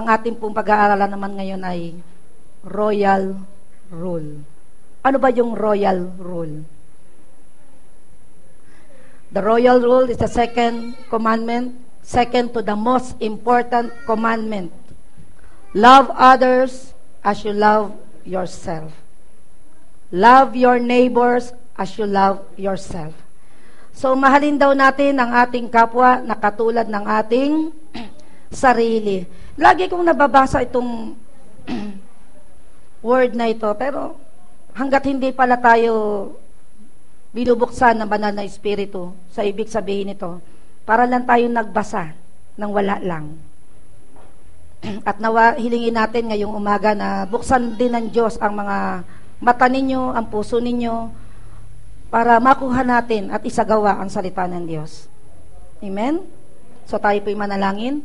Ang ating pong pag-aaralan naman ngayon ay royal rule. Ano ba yung royal rule? The royal rule is the second commandment, second to the most important commandment. Love others as you love yourself. Love your neighbors as you love yourself. So, mahalin daw natin ang ating kapwa na katulad ng ating sarili. Lagi kong nababasa itong word na ito, pero hanggat hindi pala tayo binubuksan ng banal na espiritu sa ibig sabihin nito, para lang tayo nagbasa ng wala lang. At hilingin natin ngayong umaga na buksan din ng Diyos ang mga mata ninyo, ang puso ninyo, para makuha natin at isagawa ang salita ng Diyos. Amen? So tayo po'y manalangin.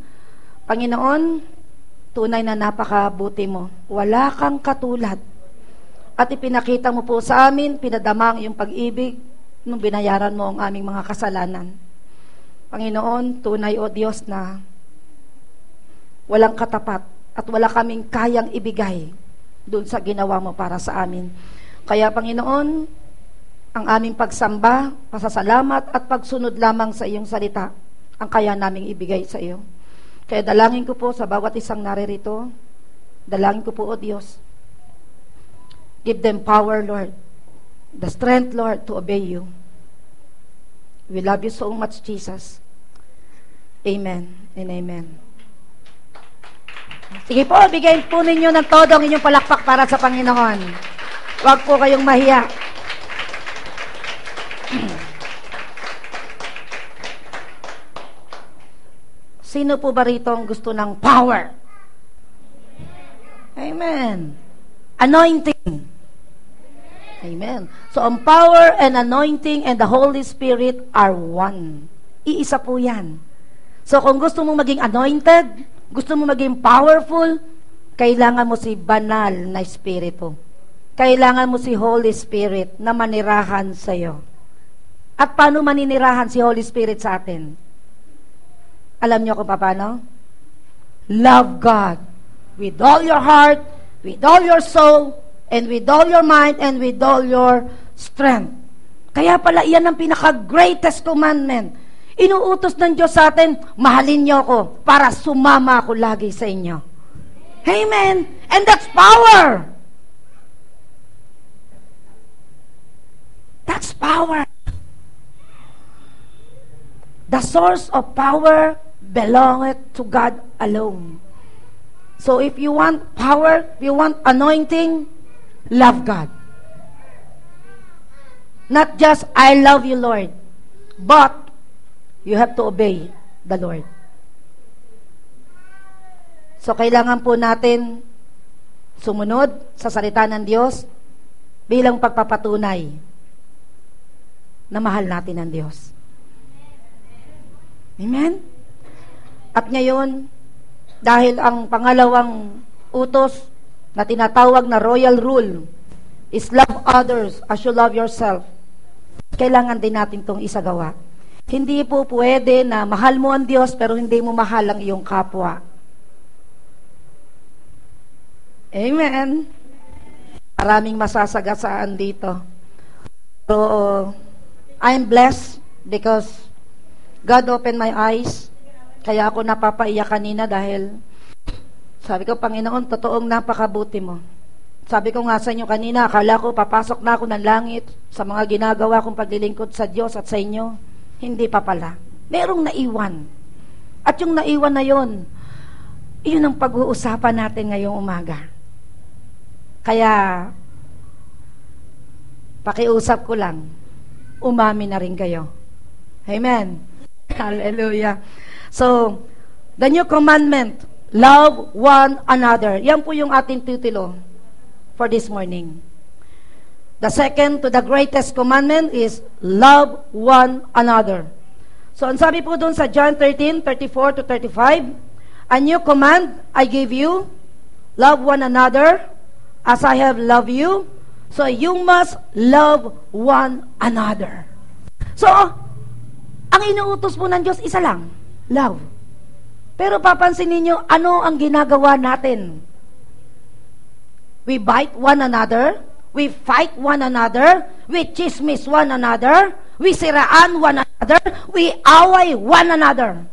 Panginoon, tunay na napakabuti mo. Wala kang katulad. At ipinakita mo po sa amin, pinadama ang iyong pag-ibig nung binayaran mo ang aming mga kasalanan. Panginoon, tunay o Diyos na walang katapat at wala kaming kayang ibigay doon sa ginawa mo para sa amin. Kaya Panginoon, ang aming pagsamba, pasasalamat at pagsunod lamang sa iyong salita ang kaya naming ibigay sa iyo. Kaya dalangin ko po sa bawat isang naririto, dalangin ko po o Diyos, give them power, Lord, the strength, Lord, to obey you. We love you so much, Jesus. Amen and amen. Sige po, bigay po ninyo ng todo ang inyong palakpak para sa Panginoon. Huwag po kayong mahiya. Sino po ba rito ang gusto ng power? Amen. Anointing. Amen. So, ang power and anointing and the Holy Spirit are one. Iisa po yan. So, kung gusto mong maging anointed, gusto mong maging powerful, kailangan mo si banal na Espiritu. Kailangan mo si Holy Spirit na manirahan sa iyo. At paano maninirahan si Holy Spirit sa atin? Alam niyo kung paano? Love God with all your heart, with all your soul, and with all your mind, and with all your strength. Kaya pala, iyan ang pinaka-greatest commandment. Inuutos ng Diyos sa atin, mahalin niyo ako para sumama ako lagi sa inyo. Amen! And that's power! That's power. The source of power belongeth to God alone. So if you want power, if you want anointing, love God. Not just, I love you, Lord, but you have to obey the Lord. So kailangan po natin sumunod sa salita ng Diyos bilang pagpapatunay na mahal natin ang Diyos. Amen? At ngayon, dahil ang pangalawang utos na tinatawag na royal rule is love others as you love yourself, kailangan din natin itong isagawa. Hindi po pwede na mahal mo ang Diyos pero hindi mo mahal ang iyong kapwa. Amen? Maraming masasagasaan dito. So, I'm blessed because God opened my eyes. Kaya ako napapaiyak kanina dahil sabi ko, Panginoon, totoong napakabuti mo. Sabi ko nga sa inyo kanina, akala ko papasok na ako ng langit sa mga ginagawa kong paglilingkod sa Diyos at sa inyo. Hindi pa pala. Merong naiwan. At yung naiwan na yon, iyon ang pag-uusapan natin ngayong umaga. Kaya, pakiusap ko lang, umamin na rin kayo. Amen. Hallelujah. So, the new commandment, love one another. Yan po yung ating titulo for this morning. The second to the greatest commandment is love one another. So, ang sabi po doon sa John 13:34 to 35, a new command I give you, love one another as I have loved you, so you must love one another. So, ang inuutos po ng Diyos, isa lang, love. Pero papansin ninyo, ano ang ginagawa natin? We bite one another, we fight one another, we chismis one another, we siraan one another, we away one another.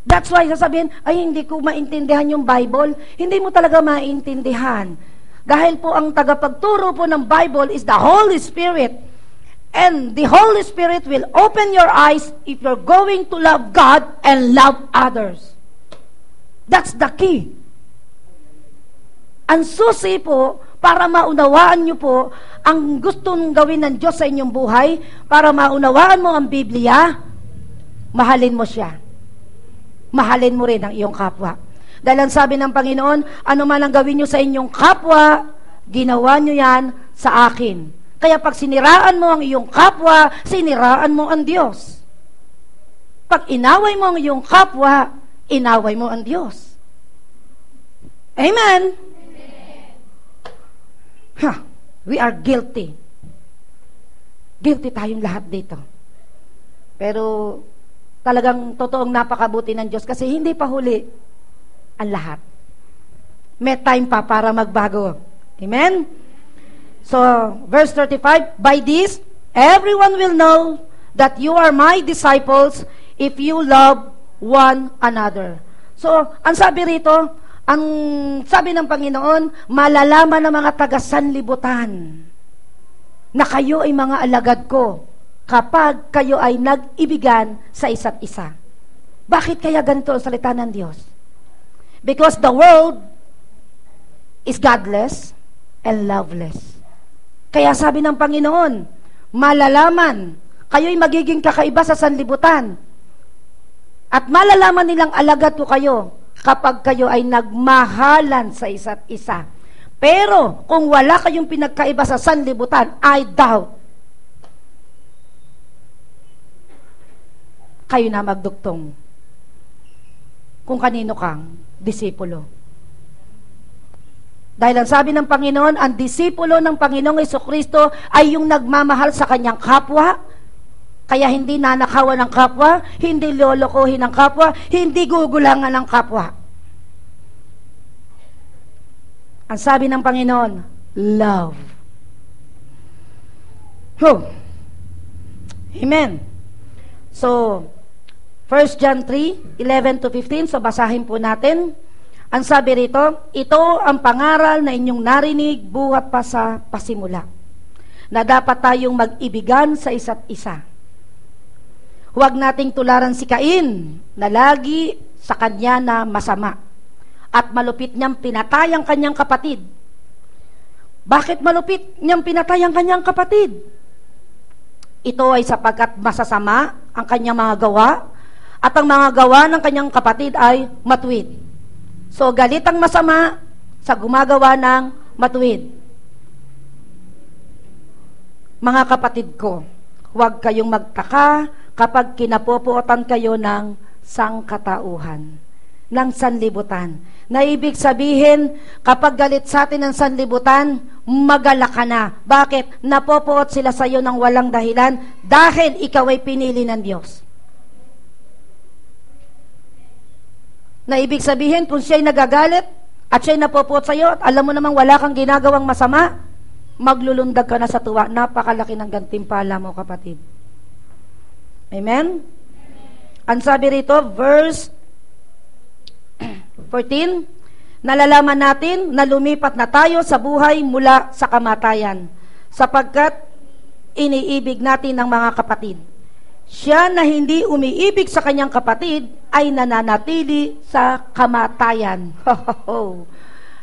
That's why sasabihin, ay hindi ko maintindihan yung Bible. Hindi mo talaga maintindihan. Dahil po ang tagapagturo po ng Bible is the Holy Spirit. And the Holy Spirit will open your eyes if you're going to love God and love others. That's the key. Ang susi po, para maunawaan nyo po ang gustong gawin ng Diyos sa inyong buhay, para maunawaan mo ang Biblia, mahalin mo siya. Mahalin mo rin ang iyong kapwa. Dahil ang sabi ng Panginoon, ano man ang gawin nyo sa inyong kapwa, ginawa nyo yan sa akin. Kaya pag siniraan mo ang iyong kapwa, siniraan mo ang Diyos. Pag inaway mo ang iyong kapwa, inaway mo ang Diyos. Amen? We are guilty. Guilty tayong lahat dito. Pero talagang totoong napakabuti ng Diyos kasi hindi pa huli ang lahat. May time pa para magbago. Amen? So, verse 35, by this, everyone will know that you are my disciples if you love one another. So, ang sabi rito, ang sabi ng Panginoon, malalaman ng mga taga-sanlibutan na kayo ay mga alagad ko kapag kayo ay nag-ibigan sa isa't isa. Bakit kaya ganito ang salita ng Diyos? Because the world is godless and loveless. Kaya sabi ng Panginoon, malalaman, kayo'y magiging kakaiba sa sanlibutan. At malalaman nilang alagad ko kayo kapag kayo ay nagmahalan sa isa't isa. Pero kung wala kayong pinagkaiba sa sanlibutan, I doubt kayo na magduktong kung kanino kang disipulo. Dahil ang sabi ng Panginoon, ang disipulo ng Panginoong Jesucristo ay yung nagmamahal sa kanyang kapwa, kaya hindi nanakawan ng kapwa, hindi lolokohin ng kapwa, hindi gugulangan ng kapwa. Ang sabi ng Panginoon, love. Amen. So, 1 John 3, 11 to 15, so basahin po natin. Ang sabi rito, ito ang pangaral na inyong narinig buhat pa sa pasimula, na dapat tayong mag-ibigan sa isa't isa. Huwag nating tularan si Cain, na lagi sa kanya na masama, at malupit niyang pinatay ang kanyang kapatid. Bakit malupit niyang pinatay ang kanyang kapatid? Ito ay sapagkat masasama ang kanyang mga gawa, at ang mga gawa ng kanyang kapatid ay matuwid. So, galit ang masama sa gumagawa ng matuwid. Mga kapatid ko, huwag kayong magtaka kapag kinapopuotan kayo ng sangkatauhan, ng sanlibutan. Na ibig sabihin, kapag galit sa atin ng sanlibutan, magala ka na. Bakit? Napopuot sila sa iyo ng walang dahilan dahil ikaw ay pinili ng Diyos. Na ibig sabihin, kung siya'y nagagalit at siya'y napopuot sa iyo at alam mo namang wala kang ginagawang masama, maglulundag ka na sa tuwa. Napakalaki ng gantimpala mo, kapatid. Amen? Ang sabi rito, verse 14, nalalaman natin na lumipat na tayo sa buhay mula sa kamatayan, sapagkat iniibig natin ng mga kapatid. Siya na hindi umiibig sa kanyang kapatid ay nananatili sa kamatayan.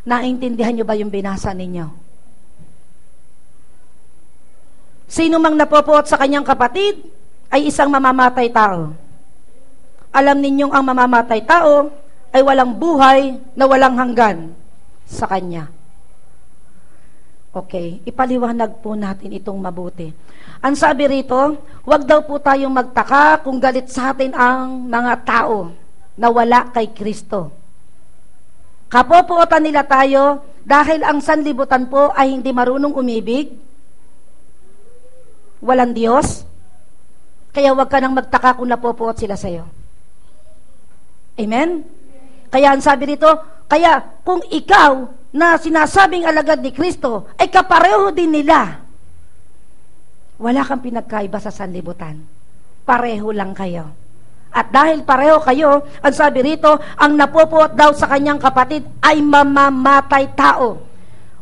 Naintindihan niyo ba yung binasa ninyo? Sino mang napopuot sa kanyang kapatid ay isang mamamatay tao. Alam ninyong ang mamamatay tao ay walang buhay na walang hanggan sa kanya. Okay, ipaliwanag po natin itong mabuti. Ang sabi rito, huwag daw po tayong magtaka kung galit sa atin ang mga tao na wala kay Kristo. Kapopuotan nila tayo dahil ang sanlibutan po ay hindi marunong umibig, walang Diyos, kaya huwag ka nang magtaka kung napopuot sila sa iyo. Amen? Kaya ang sabi dito, kaya kung ikaw na sinasabing alagad ni Kristo ay kapareho din nila, wala kang pinagkaiba sa sanlibutan. Pareho lang kayo. At dahil pareho kayo, ang sabi rito, ang napupuot daw sa kanyang kapatid ay mamamatay tao.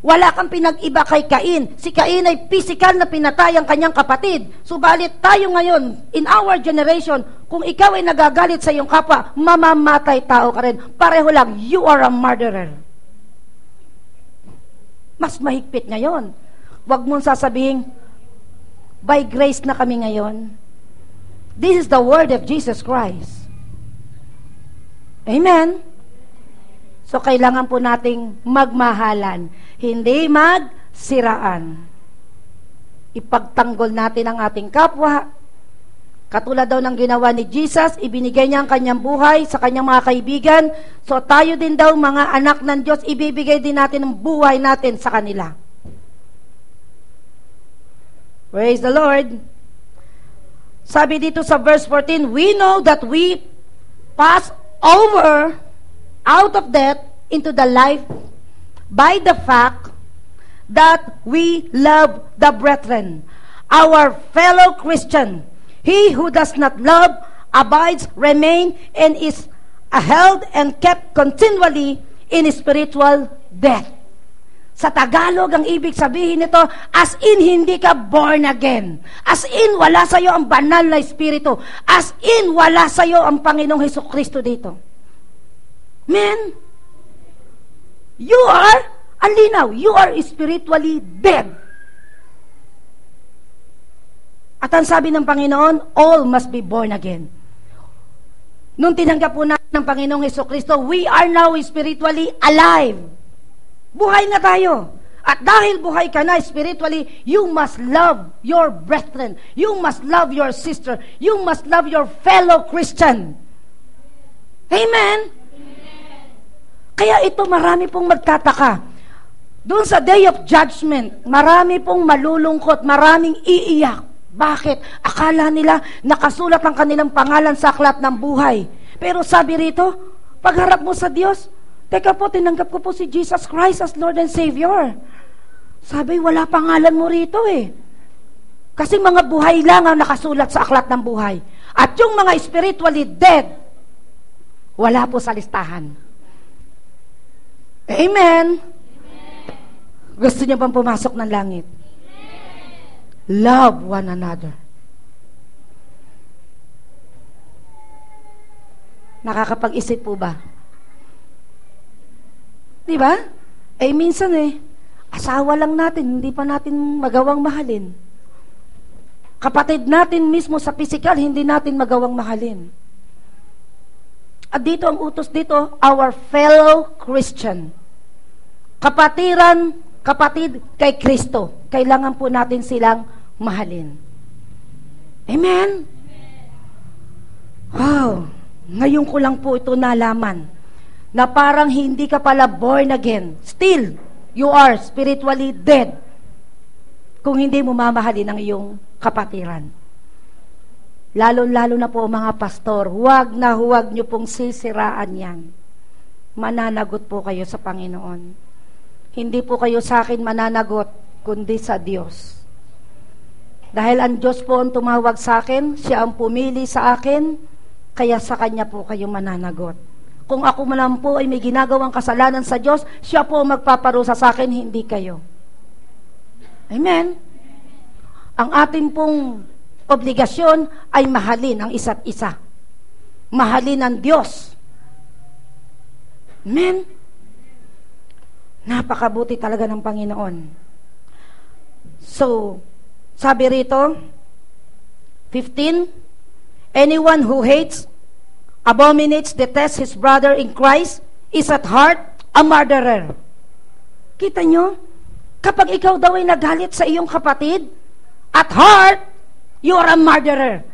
Wala kang pinag-iba kay Cain. Si Cain ay physical na pinatay ang kanyang kapatid. Subalit tayo ngayon, in our generation, kung ikaw ay nagagalit sa iyong kapwa, mamamatay tao ka rin. Pareho lang, you are a murderer. Mas mahigpit ngayon. Huwag mong sasabihin, by grace na kami ngayon. This is the word of Jesus Christ. Amen? So, kailangan po nating magmahalan, hindi magsiraan. Ipagtanggol natin ang ating kapwa. Katulad daw ng ginawa ni Jesus, ibinigay niya ang kanyang buhay sa kanyang mga kaibigan. So, tayo din daw, mga anak ng Diyos, ibibigay din natin ang buhay natin sa kanila. Praise the Lord. Sabi dito sa verse 14, we know that we pass over out of death into the life by the fact that we love the brethren, our fellow Christian. He who does not love abides, remain, and is held and kept continually in spiritual death. Sa Tagalog, ang ibig sabihin nito, as in, hindi ka born again. As in, wala sa'yo ang banal na espiritu. As in, wala sa'yo ang Panginoong Hesukristo dito. Men, you are, ang linaw, you are spiritually dead. At ang sabi ng Panginoon, all must be born again. Nung tinanggap po natin ng Panginoong Hesukristo, we are now spiritually alive. Buhay na tayo. At dahil buhay ka na spiritually, you must love your brethren. You must love your sister. You must love your fellow Christian. Amen? Kaya ito, marami pong magtataka. Doon sa day of judgment, marami pong malulungkot, maraming iiyak. Bakit? Akala nila nakasulat ang kanilang pangalan sa aklat ng buhay. Pero sabi rito, pagharap mo sa Diyos, teka po, tinanggap ko po si Jesus Christ as Lord and Savior. Sabi, wala pangalan mo rito eh. Kasi mga buhay lang ang nakasulat sa aklat ng buhay. At yung mga spiritually dead, wala po sa listahan. Amen. Gusto niyo bang pumasok ng langit? Love one another. Nakakapag-isip po ba? Di ba? Eh minsan asawa lang natin, hindi pa natin magawang mahalin. Kapatid natin mismo sa physical, hindi natin magawang mahalin. At dito ang utos dito, our fellow Christian. Kapatid kay Kristo. Kailangan po natin silang mahalin. Amen? Wow! Ngayon ko lang po ito nalaman na parang hindi ka pala born again. Still, you are spiritually dead kung hindi mo mamahalin ang iyong kapatiran. Lalo-lalo na po mga pastor, huwag niyo pong sisiraan yan. Mananagot po kayo sa Panginoon. Hindi po kayo sa akin mananagot, kundi sa Diyos. Dahil ang Diyos po ang tumawag sa akin, Siya ang pumili sa akin, kaya sa Kanya po kayo mananagot. Kung ako man po ay may ginagawang kasalanan sa Diyos, Siya po ang magpaparusa sa akin, hindi kayo. Amen? Ang atin pong obligasyon ay mahalin ang isa't isa. Mahalin ang Diyos. Amen? Napakabuti talaga ng Panginoon. So, sabi rito, 15, anyone who hates, abominates, detests his brother in Christ, is at heart a murderer. Kita nyo? Kapag ikaw daw ay nagalit sa iyong kapatid, at heart, you are a murderer.